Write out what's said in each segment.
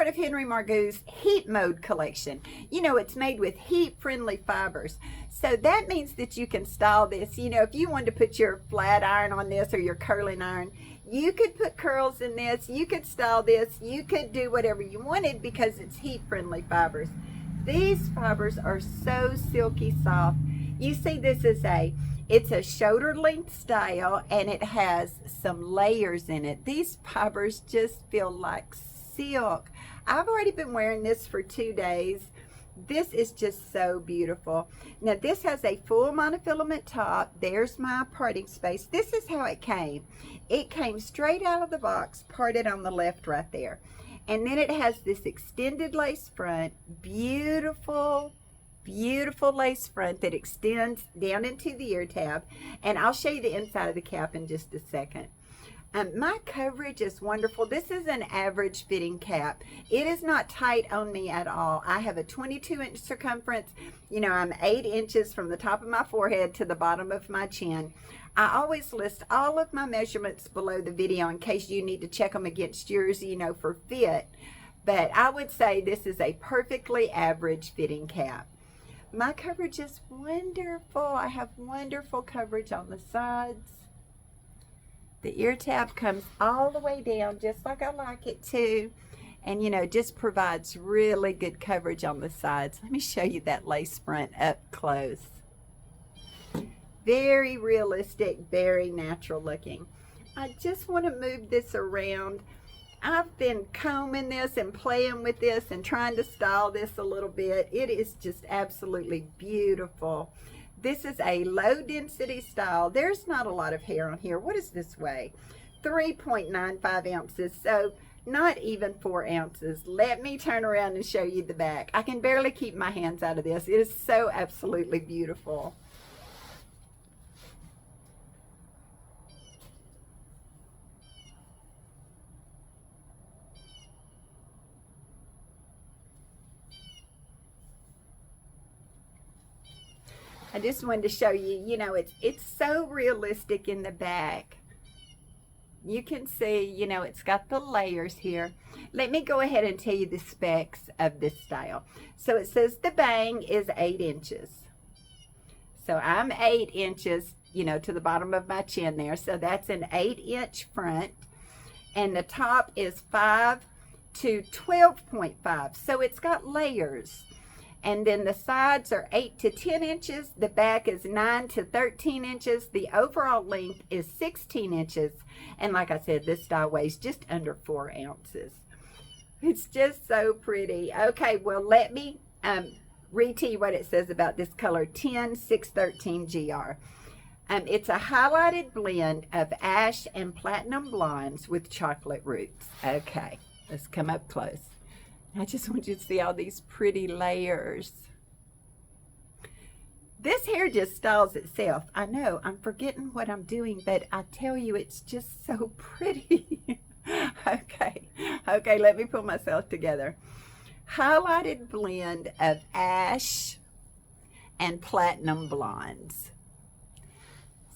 part of Henry Margu's heat mode collection. You know, it's made with heat-friendly fibers. So that means that you can style this. You know, if you wanted to put your flat iron on this or your curling iron, you could put curls in this, you could style this, you could do whatever you wanted because it's heat-friendly fibers. These fibers are so silky soft. You see, this is it's a shoulder length style and it has some layers in it. These fibers just feel like silk. I've already been wearing this for 2 days. This is just so beautiful. Now this has a full monofilament top. There's my parting space. This is how it came. It came straight out of the box, parted on the left right there. And then it has this extended lace front, beautiful lace front that extends down into the ear tab. And I'll show you the inside of the cap in just a second. My coverage is wonderful. This is an average fitting cap. It is not tight on me at all. I have a 22-inch circumference. You know, I'm 8 inches from the top of my forehead to the bottom of my chin. I always list all of my measurements below the video in case you need to check them against yours, you know, for fit. But I would say this is a perfectly average fitting cap. My coverage is wonderful. I have wonderful coverage on the sides. The ear tab comes all the way down just like I like it to. And, you know, just provides really good coverage on the sides. Let me show you that lace front up close. Very realistic, very natural looking. I just want to move this around. I've been combing this and playing with this and trying to style this a little bit. It is just absolutely beautiful. This is a low density style. There's not a lot of hair on here. What does this weigh? 3.95 ounces, so not even 4 ounces. Let me turn around and show you the back. I can barely keep my hands out of this. It is so absolutely beautiful. I just wanted to show you, you know, it's so realistic in the back. You can see, you know, it's got the layers here. Let me go ahead and tell you the specs of this style. So it says the bang is 8 inches. So I'm 8 inches, you know, to the bottom of my chin there. So that's an 8-inch front. And the top is 5 to 12.5. So it's got layers. And then the sides are 8 to 10 inches. The back is 9 to 13 inches. The overall length is 16 inches. And like I said, this style weighs just under 4 ounces. It's just so pretty. Okay, well, let me read to you what it says about this color 10613 GR. It's a highlighted blend of ash and platinum blondes with chocolate roots. Okay, let's come up close. I just want you to see all these pretty layers. This hair just styles itself. I know, I'm forgetting what I'm doing, but I tell you, it's just so pretty. Okay, let me pull myself together. Highlighted blend of ash and platinum blondes.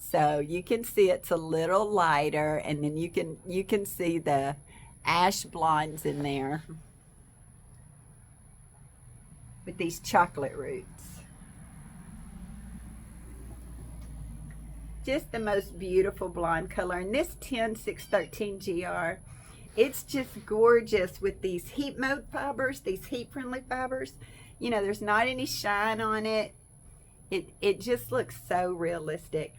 So you can see it's a little lighter, and then you can see the ash blondes in there with these chocolate roots. Just the most beautiful blonde color. And this 10613 GR, it's just gorgeous with these heat mode fibers, these heat friendly fibers. You know, there's not any shine on it. It just looks so realistic.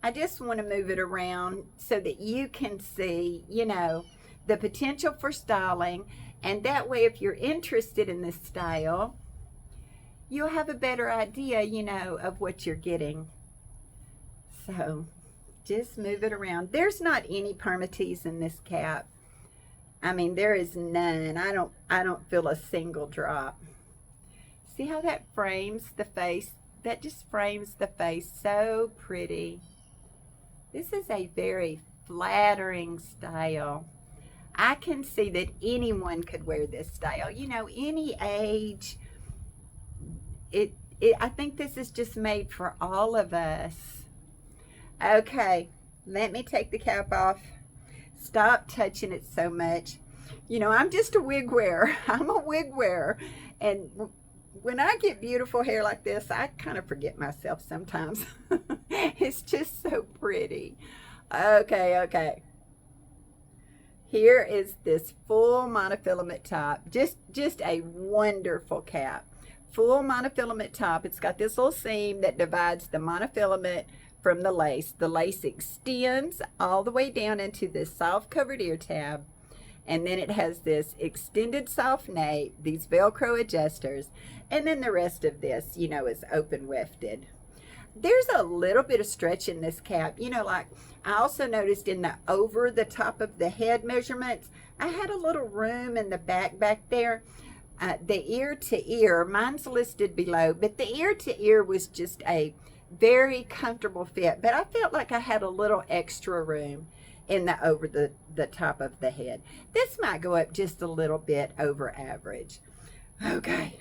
I just want to move it around so that you can see, you know, the potential for styling. And that way, if you're interested in this style, you'll have a better idea, you know, of what you're getting. So just move it around. There's not any permatease in this cap. I mean, there is none. I don't feel a single drop. See how that frames the face? That just frames the face so pretty. This is a very flattering style. I can see that anyone could wear this style. You know, any age. I think this is just made for all of us. Okay, let me take the cap off. Stop touching it so much. You know, I'm just a wig wearer. I'm a wig wearer. And when I get beautiful hair like this, I kind of forget myself sometimes. It's just so pretty. Okay, okay. Here is this full monofilament top. Just a wonderful cap. Full monofilament top. It's got this little seam that divides the monofilament from the lace. The lace extends all the way down into this soft covered ear tab. And then it has this extended soft nape, these Velcro adjusters, and then the rest of this, you know, is open wefted. There's a little bit of stretch in this cap. You know, like I also noticed in the over the top of the head measurements, I had a little room in the back there. The ear to ear, mine's listed below, but the ear to ear was just a very comfortable fit. But I felt like I had a little extra room in the over the top of the head. This might go up just a little bit over average. Okay,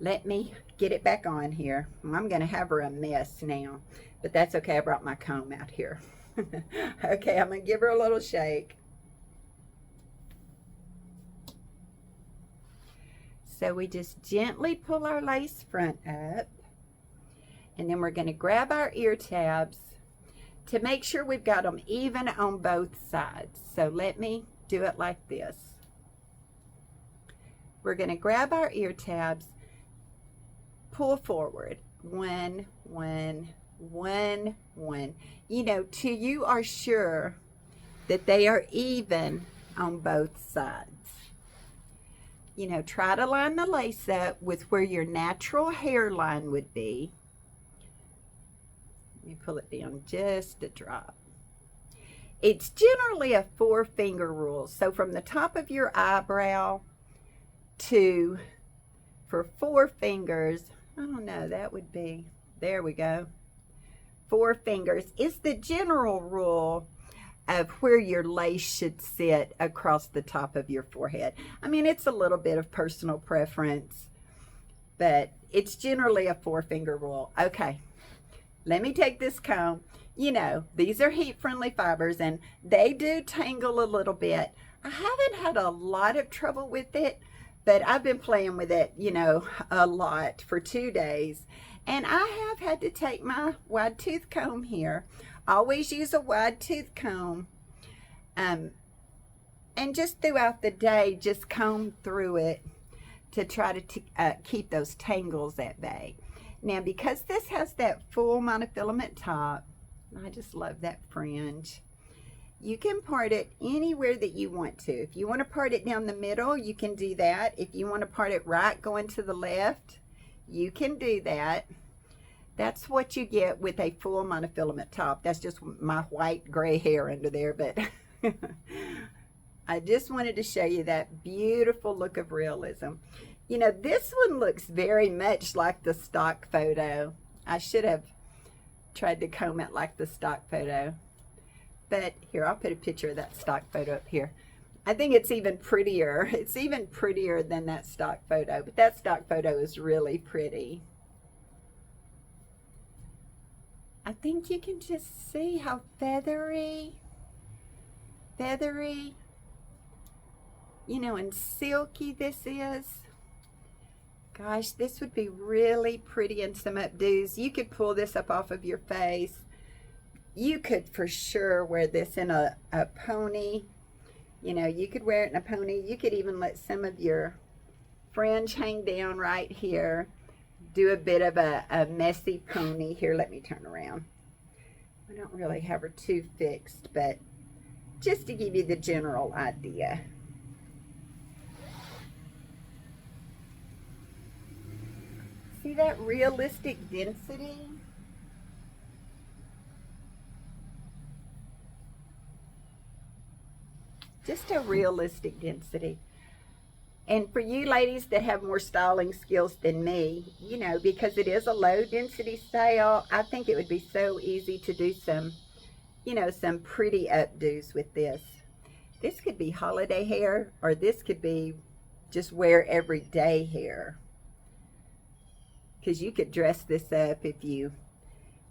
let me get it back on here. I'm gonna have her a mess now, but that's okay. I brought my comb out here. Okay, I'm gonna give her a little shake. So we just gently pull our lace front up, and then we're gonna grab our ear tabs to make sure we've got them even on both sides. So let me do it like this. We're going to grab our ear tabs, pull forward, one, one, one, one. You know, till you are sure that they are even on both sides. You know, try to line the lace up with where your natural hairline would be. Let me pull it down just a drop. It's generally a 4-finger rule. So from the top of your eyebrow to, for 4 fingers, I don't know, that would be, there we go. 4 fingers is the general rule of where your lace should sit across the top of your forehead. I mean, it's a little bit of personal preference, but it's generally a 4-finger rule. Okay. Let me take this comb. You know, these are heat-friendly fibers, and they do tangle a little bit. I haven't had a lot of trouble with it, but I've been playing with it, you know, a lot for 2 days. And I have had to take my wide tooth comb here. Always use a wide tooth comb. And just throughout the day, just comb through it to try to keep those tangles at bay. Now, because this has that full monofilament top, I just love that fringe. You can part it anywhere that you want to. If you want to part it down the middle, you can do that. If you want to part it right going to the left, you can do that. That's what you get with a full monofilament top. That's just my white gray hair under there, but I just wanted to show you that beautiful look of realism. You know, this one looks very much like the stock photo. I should have tried to comb it like the stock photo. But here, I'll put a picture of that stock photo up here. I think it's even prettier. It's even prettier than that stock photo. But that stock photo is really pretty. I think you can just see how feathery, you know, and silky this is. Gosh, this would be really pretty in some updos. You could pull this up off of your face. You could for sure wear this in a pony. You know, you could wear it in a pony. You could even let some of your fringe hang down right here. Do a bit of a messy pony. Here, let me turn around. I don't really have her too fixed, but just to give you the general idea. See that realistic density? Just a realistic density. And for you ladies that have more styling skills than me, you know, because it is a low density style, I think it would be so easy to do some, you know, some pretty updos with this. This could be holiday hair, or this could be just wear everyday hair. Because you could dress this up if you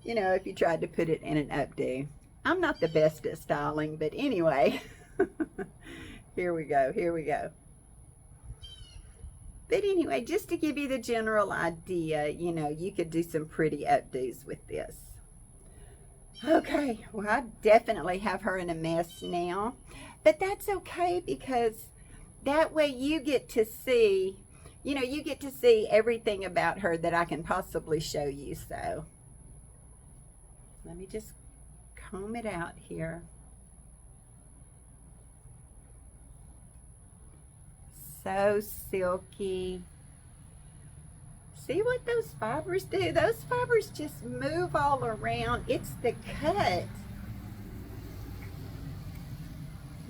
know, if you tried to put it in an updo. I'm not the best at styling, but anyway. Here we go. Here we go. But anyway, just to give you the general idea, you know, you could do some pretty updos with this. Okay, well, I definitely have her in a mess now. But that's okay, because that way you get to see, you know, you get to see everything about her that I can possibly show you. So let me just comb it out here. So silky. See what those fibers do? Those fibers just move all around. It's the cut.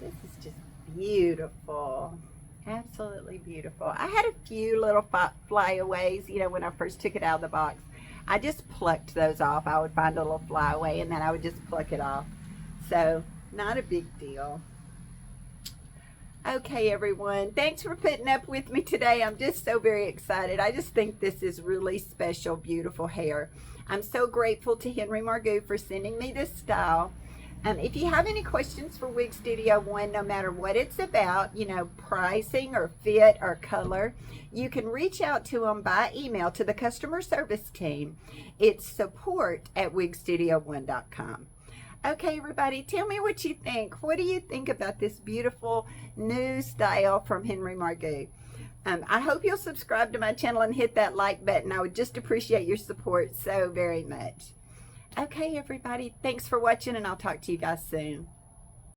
This is just beautiful. Absolutely beautiful. I had a few little flyaways, you know, when I first took it out of the box. I just plucked those off. I would find a little flyaway and then I would just pluck it off. So, not a big deal. Okay, everyone, thanks for putting up with me today. I'm just so very excited. I just think this is really special, beautiful hair. I'm so grateful to Henry Margu for sending me this style. If you have any questions for Wig Studio One, no matter what it's about, you know, pricing or fit or color, you can reach out to them by email to the customer service team. It's support@wigstudio1.com. Okay, everybody, tell me what you think. What do you think about this beautiful new style from Henry Margu? I hope you'll subscribe to my channel and hit that like button. I would just appreciate your support so very much. Okay, everybody, thanks for watching, and I'll talk to you guys soon.